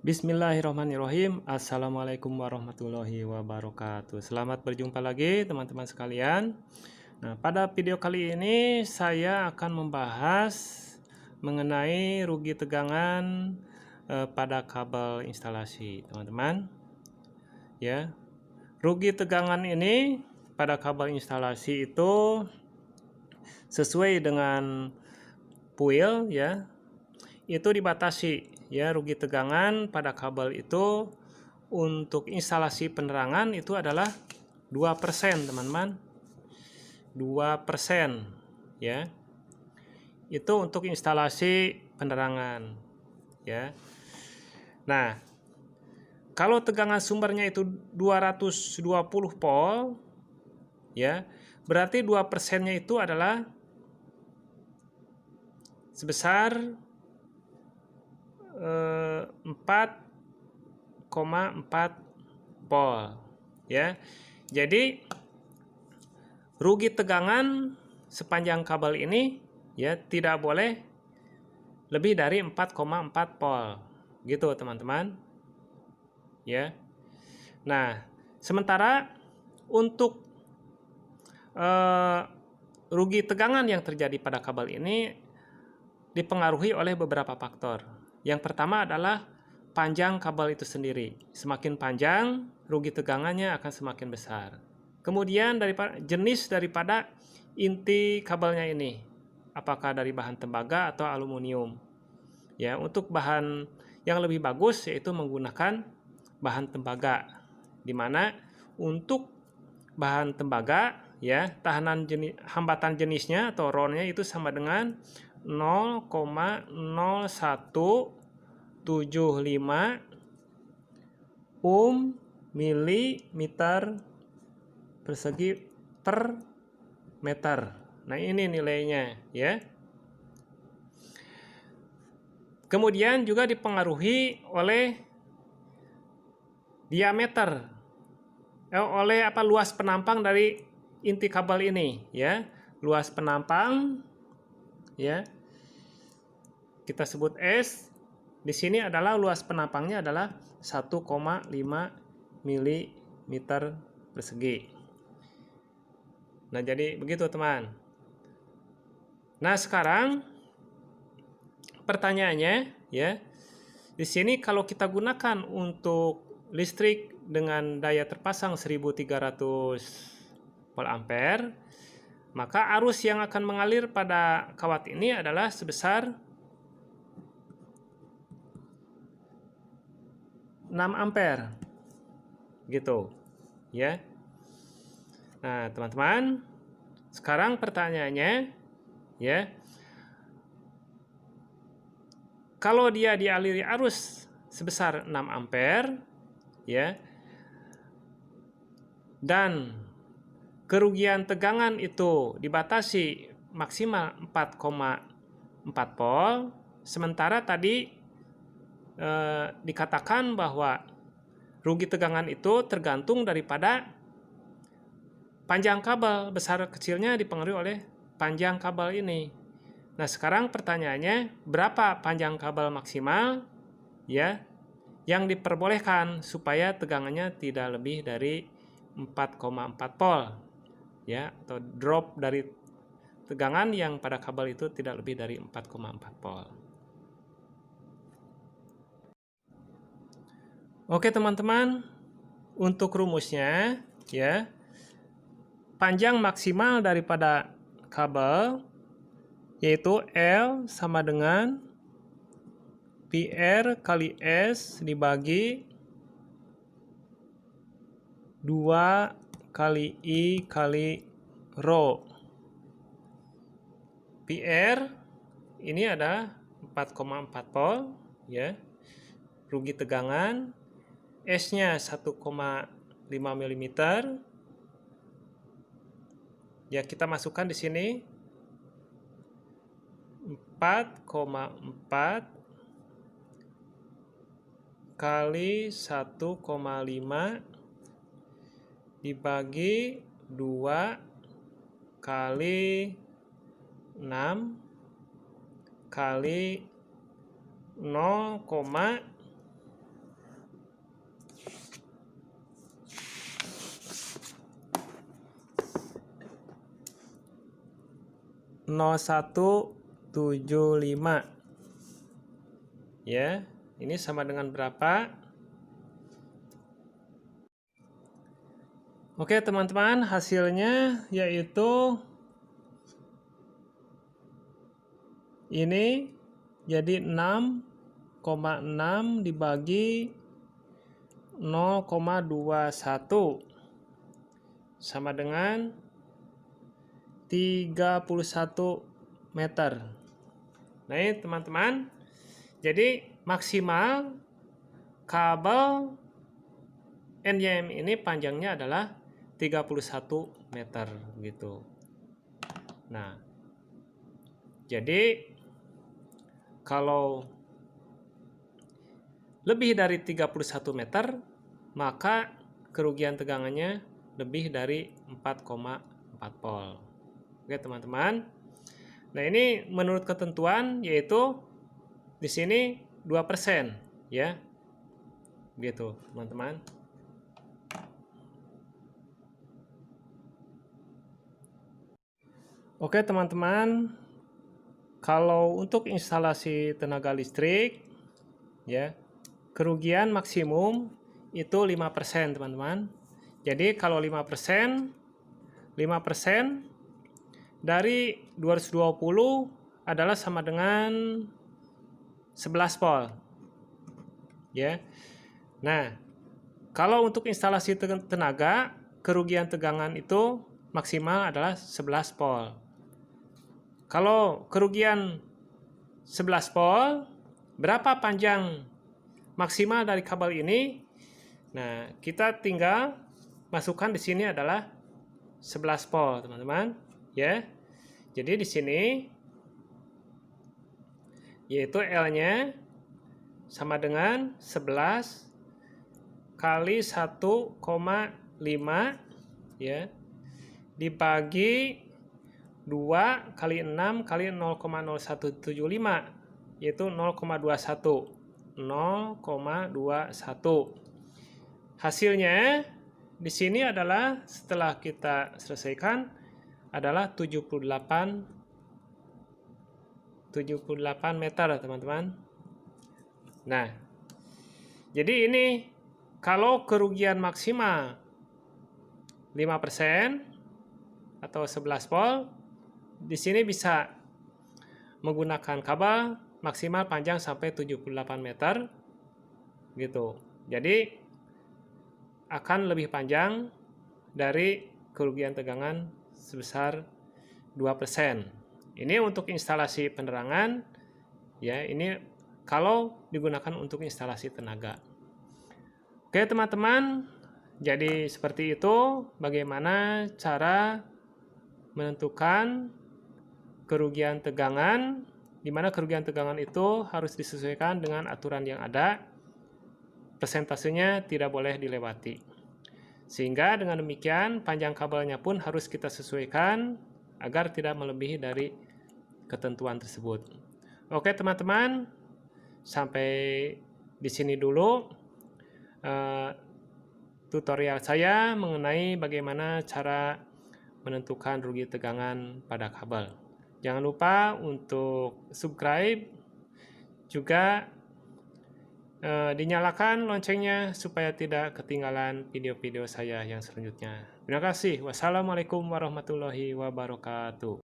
Bismillahirrahmanirrahim. Assalamualaikum warahmatullahi wabarakatuh. Selamat berjumpa lagi teman-teman sekalian. Nah, pada video kali ini saya akan membahas mengenai rugi tegangan pada kabel instalasi, teman-teman. Ya, rugi tegangan ini pada kabel instalasi itu sesuai dengan PUIL ya. Itu dibatasi ya, rugi tegangan pada kabel itu untuk instalasi penerangan itu adalah 2%, teman-teman. 2% ya. Itu untuk instalasi penerangan ya. Nah, kalau tegangan sumbernya itu 220 volt ya, berarti 2%-nya itu adalah sebesar 4,4 volt ya. Jadi rugi tegangan sepanjang kabel ini ya tidak boleh lebih dari 4,4 volt gitu, teman-teman ya. Nah, sementara untuk rugi tegangan yang terjadi pada kabel ini dipengaruhi oleh beberapa faktor. Yang pertama adalah panjang kabel itu sendiri. Semakin panjang, rugi tegangannya akan semakin besar. Kemudian jenis daripada inti kabelnya ini, apakah dari bahan tembaga atau aluminium. Ya, untuk bahan yang lebih bagus yaitu menggunakan bahan tembaga, di mana untuk bahan tembaga ya, hambatan jenisnya atau RON-nya itu sama dengan 0,0175 milimeter persegi per meter. Nah, ini nilainya ya. Kemudian juga dipengaruhi oleh diameter, oleh luas penampang dari inti kabel ini ya. Luas penampang ya, kita sebut S. Di sini adalah luas penampangnya adalah 1,5 mm persegi. Nah, jadi begitu, teman. Nah, sekarang pertanyaannya ya, di sini kalau kita gunakan untuk listrik dengan daya terpasang 1300 volt ampere, maka arus yang akan mengalir pada kawat ini adalah sebesar 6 ampere gitu ya. Nah, teman-teman, sekarang pertanyaannya ya, kalau dia dialiri arus sebesar 6 ampere ya, dan kerugian tegangan itu dibatasi maksimal 4,4 volt, sementara tadi dikatakan bahwa rugi tegangan itu tergantung daripada panjang kabel, besar kecilnya dipengaruhi oleh panjang kabel ini. Nah, sekarang pertanyaannya, berapa panjang kabel maksimal ya yang diperbolehkan supaya tegangannya tidak lebih dari 4,4 volt ya, atau drop dari tegangan yang pada kabel itu tidak lebih dari 4,4 volt. Oke, teman-teman, untuk rumusnya ya, panjang maksimal daripada kabel yaitu L sama dengan PR kali S dibagi 2 kali I kali Rho. PR ini ada 4,4 volt ya. Rugi tegangan S-nya 1,5 mm. Ya, kita masukkan di sini 4,4 kali 1,5 dibagi 2 kali 6 kali 0,5 0175. Ya, ini sama dengan berapa? Oke, teman-teman, hasilnya yaitu ini jadi 6,6 dibagi 0,21 sama dengan 31 meter. Nah, ini teman-teman. Jadi maksimal kabel NYM ini panjangnya adalah 31 meter gitu. Nah, jadi kalau lebih dari 31 meter, maka kerugian tegangannya lebih dari 4,4 volt. Oke, teman-teman. Nah, ini menurut ketentuan yaitu di sini 2%, ya. Gitu, teman-teman. Oke, teman-teman. Kalau untuk instalasi tenaga listrik, ya, kerugian maksimum itu 5%, teman-teman. Jadi kalau 5% dari 220 adalah sama dengan 11 volt. Ya. Nah, kalau untuk instalasi tenaga, kerugian tegangan itu maksimal adalah 11 volt. Kalau kerugian 11 volt, berapa panjang maksimal dari kabel ini? Nah, kita tinggal masukkan di sini adalah 11 volt, teman-teman, ya. Jadi di sini yaitu L-nya sama dengan 11 kali 1,5, ya, dibagi 2 kali 6 kali 0,0175, yaitu 0,21. Hasilnya di sini adalah setelah kita selesaikan adalah 78 meter, teman-teman. Nah, jadi ini kalau kerugian maksimal 5% atau 11 volt, di sini bisa menggunakan kabel maksimal panjang sampai 78 meter gitu. Jadi akan lebih panjang dari kerugian tegangan sebesar 2%. Ini untuk instalasi penerangan, ya, ini kalau digunakan untuk instalasi tenaga. Oke, teman-teman, jadi seperti itu bagaimana cara menentukan kerugian tegangan, di mana kerugian tegangan itu harus disesuaikan dengan aturan yang ada, persentasenya tidak boleh dilewati. Sehingga dengan demikian panjang kabelnya pun harus kita sesuaikan agar tidak melebihi dari ketentuan tersebut. Oke, teman-teman, sampai di sini dulu tutorial saya mengenai bagaimana cara menentukan rugi tegangan pada kabel. Jangan lupa untuk subscribe, juga dinyalakan loncengnya supaya tidak ketinggalan video-video saya yang selanjutnya. Terima kasih. Wassalamualaikum warahmatullahi wabarakatuh.